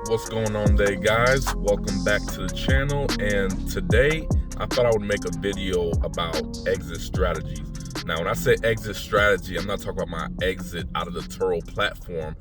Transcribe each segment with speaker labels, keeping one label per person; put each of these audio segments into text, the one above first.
Speaker 1: What's going on today, guys? Welcome back to the channel, and today I thought I would make a video about exit strategies. Now when I say exit strategy, I'm not talking about my exit out of the Turo platform.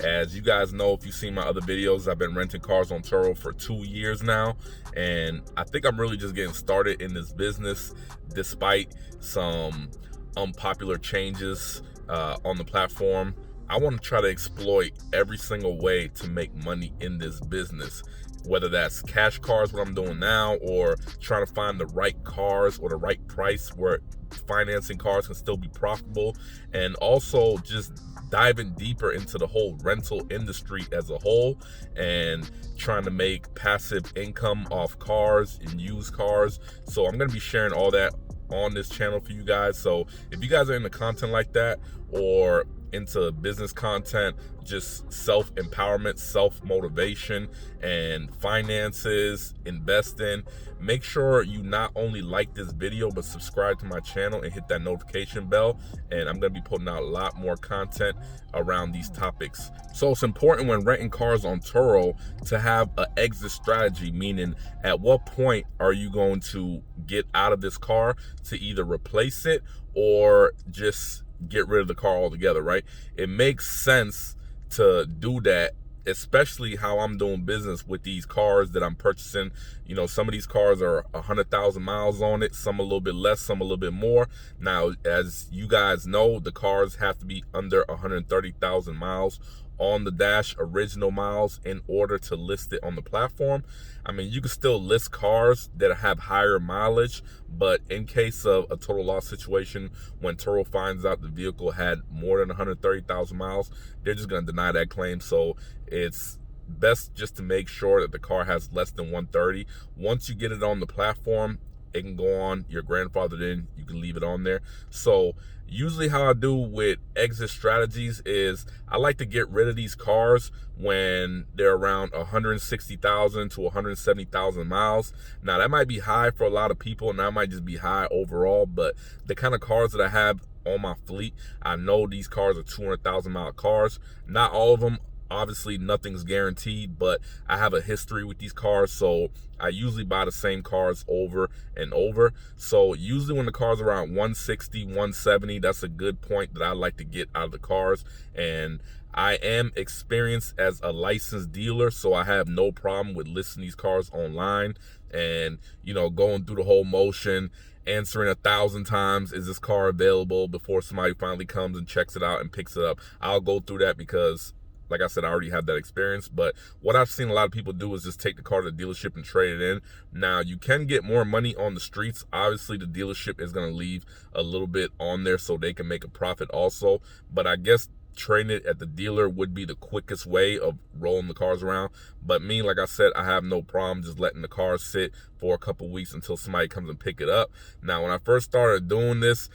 Speaker 1: As you guys know, if you've seen my other videos, I've been renting cars on Turo for 2 years now, and I think I'm really just getting started in this business despite some unpopular changes on the platform. I want to try to exploit every single way to make money in this business, whether that's cash cars, what I'm doing now, or trying to find the right cars or the right price where financing cars can still be profitable, and also just diving deeper into the whole rental industry as a whole and trying to make passive income off cars and used cars. So I'm going to be sharing all that on this channel for you guys. So if you guys are into content like that, or into business content, just self-empowerment, self-motivation, and finances, investing, make sure you not only like this video but subscribe to my channel and hit that notification bell, and I'm going to be putting out a lot more content around these topics. So it's important when renting cars on Turo to have an exit strategy, meaning at what point are you going to get out of this car to either replace it or just get rid of the car altogether, right? It makes sense to do that, especially how I'm doing business with these cars that I'm purchasing. You know, some of these cars are 100,000 miles on it, some a little bit less, some a little bit more. Now, as you guys know, the cars have to be under 130,000 miles on the dash, original miles, in order to list it on the platform. I mean, you can still list cars that have higher mileage, but in case of a total loss situation, when Turo finds out the vehicle had more than 130,000 miles, they're just going to deny that claim. So it's best just to make sure that the car has less than 130. Once you get it on the platform, it can go on, you're grandfathered in, you can leave it on there. So usually how I do with exit strategies is I like to get rid of these cars when they're around 160,000 to 170,000 miles. Now that might be high for a lot of people, and that might just be high overall, but the kind of cars that I have on my fleet, I know these cars are 200,000 mile cars. Not all of them, obviously nothing's guaranteed, but I have a history with these cars, so I usually buy the same cars over and over. So usually when the car's around 160, 170, that's a good point that I like to get out of the cars. And I am experienced as a licensed dealer, so I have no problem with listing these cars online and, you know, going through the whole motion, answering 1,000 times, is this car available, before somebody finally comes and checks it out and picks it up. I'll go through that because, like I said, I already have that experience. But what I've seen a lot of people do is just take the car to the dealership and trade it in. Now, you can get more money on the streets. Obviously, the dealership is going to leave a little bit on there so they can make a profit also. But I guess trading it at the dealer would be the quickest way of rolling the cars around. But me, like I said, I have no problem just letting the car sit for a couple weeks until somebody comes and pick it up. Now, when I first started doing this,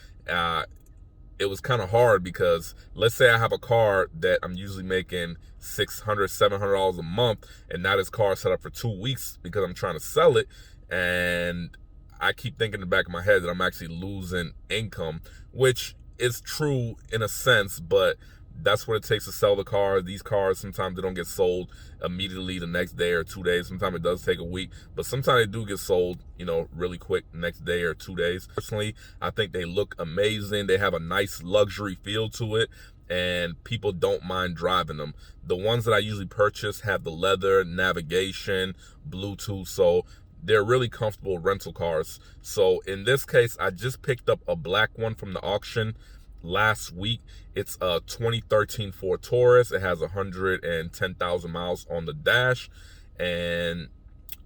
Speaker 1: it was kind of hard because let's say I have a car that I'm usually making $600, $700 a month, and now this car is set up for 2 weeks because I'm trying to sell it, and I keep thinking in the back of my head that I'm actually losing income, which is true in a sense, but that's what it takes to sell the car. These cars, sometimes they don't get sold immediately the next day or 2 days. Sometimes it does take a week, but sometimes they do get sold, you know, really quick, next day or 2 days. Personally, I think they look amazing. They have a nice luxury feel to it, and people don't mind driving them. The ones that I usually purchase have the leather, navigation, Bluetooth, so they're really comfortable rental cars. So in this case, I just picked up a black one from the auction last week. It's a 2013 Ford Taurus. It has 110,000 miles on the dash, and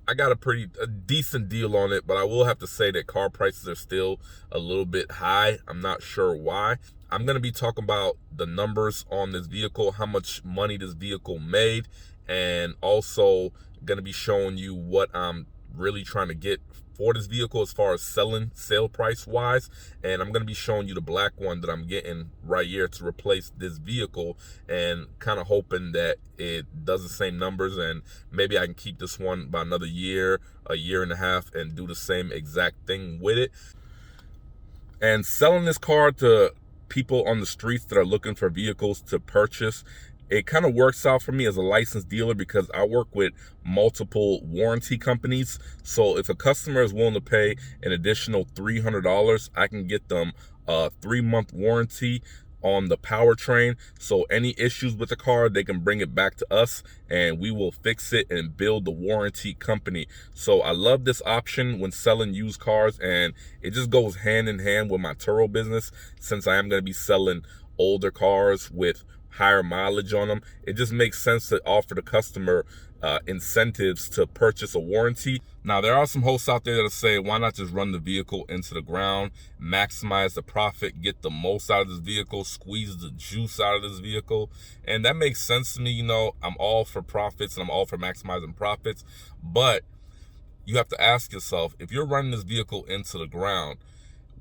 Speaker 1: I got a decent deal on it, but I will have to say that car prices are still a little bit high. I'm not sure why. I'm going to be talking about the numbers on this vehicle, how much money this vehicle made, and also going to be showing you what I'm really trying to get for this vehicle as far as sale price wise. And I'm going to be showing you the black one that I'm getting right here to replace this vehicle, and kind of hoping that it does the same numbers, and maybe I can keep this one by another year, a year and a half, and do the same exact thing with it. And selling this car to people on the streets that are looking for vehicles to purchase it kind of works out for me as a licensed dealer because I work with multiple warranty companies. So if a customer is willing to pay an additional $300, I can get them a 3-month warranty on the powertrain. So any issues with the car, they can bring it back to us and we will fix it and build the warranty company. So I love this option when selling used cars, and it just goes hand in hand with my Turo business. Since I am going to be selling older cars with higher mileage on them, it just makes sense to offer the customer incentives to purchase a warranty. Now, there are some hosts out there that say, why not just run the vehicle into the ground, maximize the profit, get the most out of this vehicle, squeeze the juice out of this vehicle? And that makes sense to me. You know, I'm all for profits and I'm all for maximizing profits, but you have to ask yourself, if you're running this vehicle into the ground,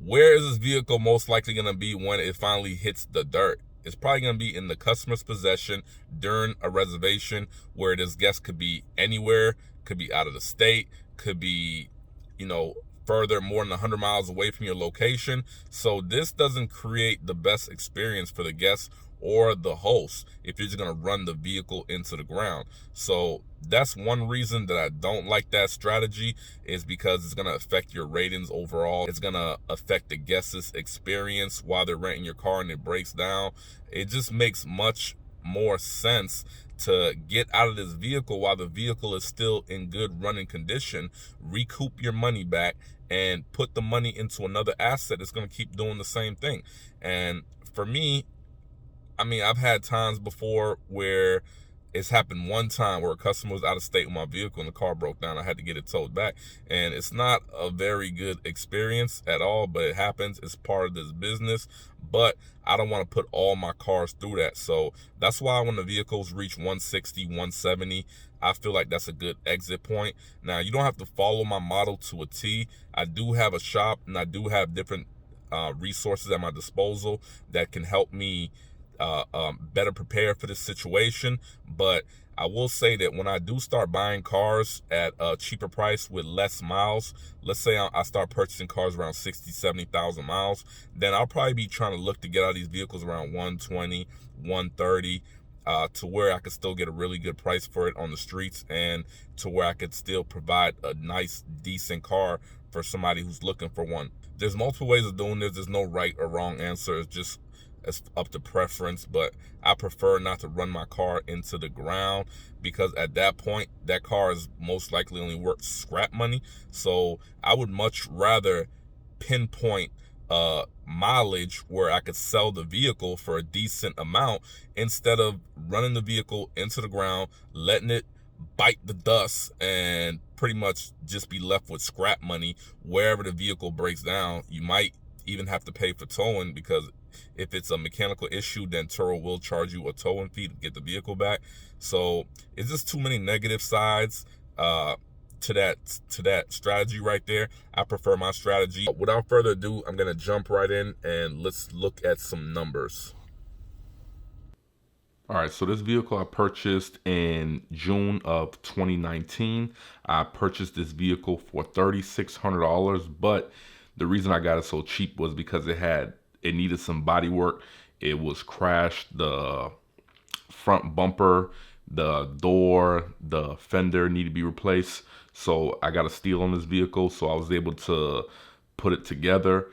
Speaker 1: where is this vehicle most likely going to be when it finally hits the dirt? It's probably going to be in the customer's possession during a reservation, where this guest could be anywhere, could be out of the state, could be, you know, further, more than 100 miles away from your location. So this doesn't create the best experience for the guests or the host if you're just going to run the vehicle into the ground. So that's one reason that I don't like that strategy, is because it's going to affect your ratings overall. It's going to affect the guest's experience while they're renting your car and it breaks down. It just makes much more sense to get out of this vehicle while the vehicle is still in good running condition, recoup your money back, and put the money into another asset that's going to keep doing the same thing. And for me, I mean, I've had times before where it's happened one time where a customer was out of state with my vehicle and the car broke down. I had to get it towed back. And it's not a very good experience at all, but it happens. It's part of this business. But I don't want to put all my cars through that. So that's why when the vehicles reach 160, 170, I feel like that's a good exit point. Now, you don't have to follow my model to a T. I do have a shop and I do have different resources at my disposal that can help me better prepare for this situation. But I will say that when I do start buying cars at a cheaper price with less miles, let's say I start purchasing cars around 60, 70,000 miles, then I'll probably be trying to look to get out of these vehicles around 120, 130, to where I could still get a really good price for it on the streets, and to where I could still provide a nice, decent car for somebody who's looking for one. There's multiple ways of doing this. There's no right or wrong answer. It's just, it's up to preference, but I prefer not to run my car into the ground, because at that point, that car is most likely only worth scrap money. So I would much rather pinpoint mileage where I could sell the vehicle for a decent amount, instead of running the vehicle into the ground, letting it bite the dust, and pretty much just be left with scrap money wherever the vehicle breaks down. You might even have to pay for towing, because if it's a mechanical issue, then Turo will charge you a towing fee to get the vehicle back. So it's just too many negative sides to that strategy right there. I prefer my strategy. Without further ado, I'm gonna jump right in and let's look at some numbers. All right, so this vehicle I purchased in June of 2019. I purchased this vehicle for $3,600, but the reason I got it so cheap was because it needed some body work. It was crashed. The front bumper, the door, the fender needed to be replaced. So I got a steal on this vehicle, so I was able to put it together.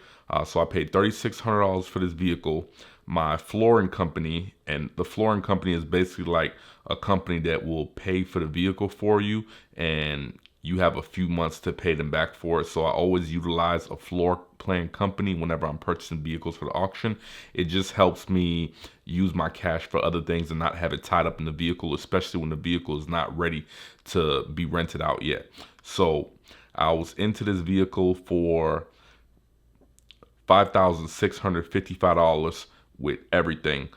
Speaker 1: So I paid $3,600 for this vehicle. My flooring company, and the flooring company is basically like a company that will pay for the vehicle for you, and you have a few months to pay them back for it. So I always utilize a floor plan company whenever I'm purchasing vehicles for the auction. It just helps me use my cash for other things and not have it tied up in the vehicle, especially when the vehicle is not ready to be rented out yet. So I was into this vehicle for $5,655 with everything.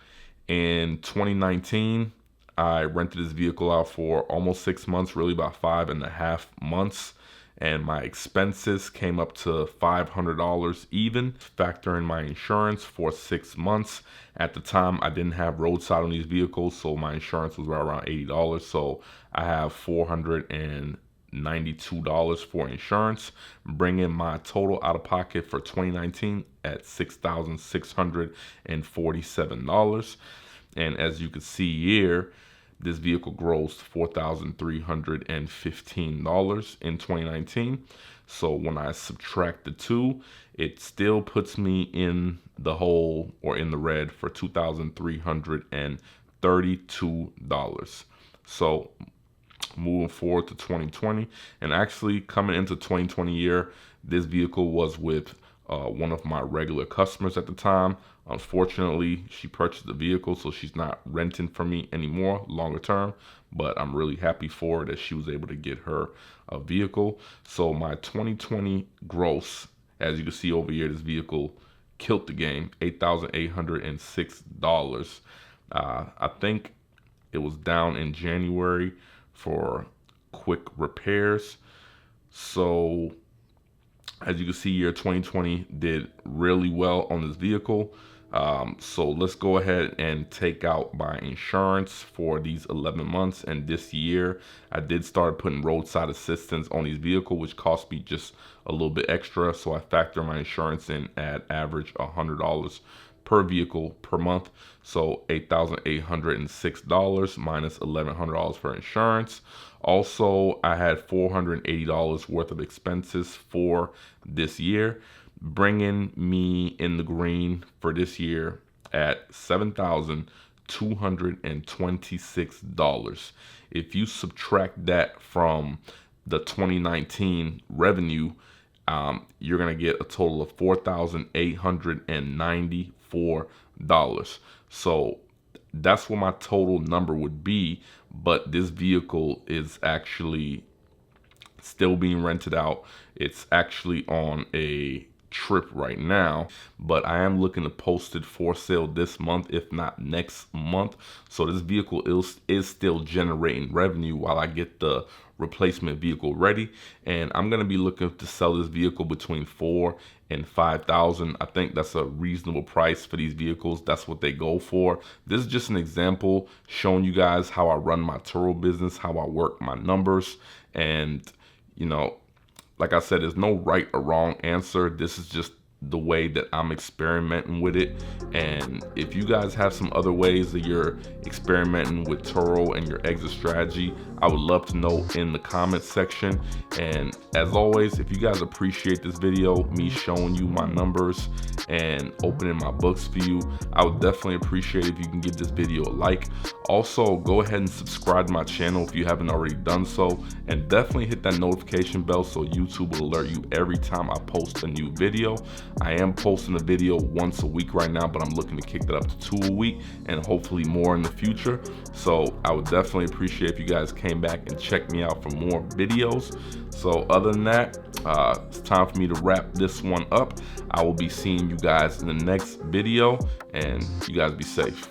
Speaker 1: In 2019, I rented this vehicle out for almost 6 months, really about 5.5 months. And my expenses came up to $500 even, factoring my insurance for 6 months. At the time, I didn't have roadside on these vehicles, so my insurance was right around $80. So I have $492 for insurance, bringing my total out of pocket for 2019 at $6,647. And as you can see here, this vehicle grossed $4,315 in 2019. So when I subtract the two, it still puts me in the hole or in the red for $2,332. So moving forward to 2020, and actually coming into 2020 year, this vehicle was with one of my regular customers at the time. Unfortunately, she purchased the vehicle, so she's not renting from me anymore longer term, but I'm really happy for her that she was able to get her a vehicle. So my 2020 gross, as you can see over here, this vehicle killed the game, $8,806. I think it was down in January for quick repairs. So as you can see here, 2020 did really well on this vehicle. So let's go ahead and take out my insurance for these 11 months. And this year, I did start putting roadside assistance on these vehicles, which cost me just a little bit extra. So I factor my insurance in at average $100 per vehicle per month. So $8,806 minus $1,100 for insurance. Also, I had $480 worth of expenses for this year, bringing me in the green for this year at $7,226. If you subtract that from the 2019 revenue, you're going to get a total of $4,894. So that's what my total number would be, but this vehicle is actually still being rented out. It's actually on a trip right now, but I am looking to post it for sale this month, if not next month. So this vehicle is still generating revenue while I get the replacement vehicle ready, and I'm going to be looking to sell this vehicle between $4,000 and $5,000. I think that's a reasonable price for these vehicles. That's what they go for. This is just an example showing you guys how I run my Turo business, how I work my numbers. And you know, like I said, there's no right or wrong answer. This is just the way that I'm experimenting with it. And if you guys have some other ways that you're experimenting with Turo and your exit strategy, I would love to know in the comments section. And as always, if you guys appreciate this video, me showing you my numbers and opening my books for you, I would definitely appreciate if you can give this video a like. Also, go ahead and subscribe to my channel if you haven't already done so, and definitely hit that notification bell so YouTube will alert you every time I post a new video. I am posting a video once a week right now, but I'm looking to kick that up to 2 a week and hopefully more in the future. So I would definitely appreciate if you guys came back and checked me out for more videos. So other than that, it's time for me to wrap this one up. I will be seeing you guys in the next video, and you guys be safe.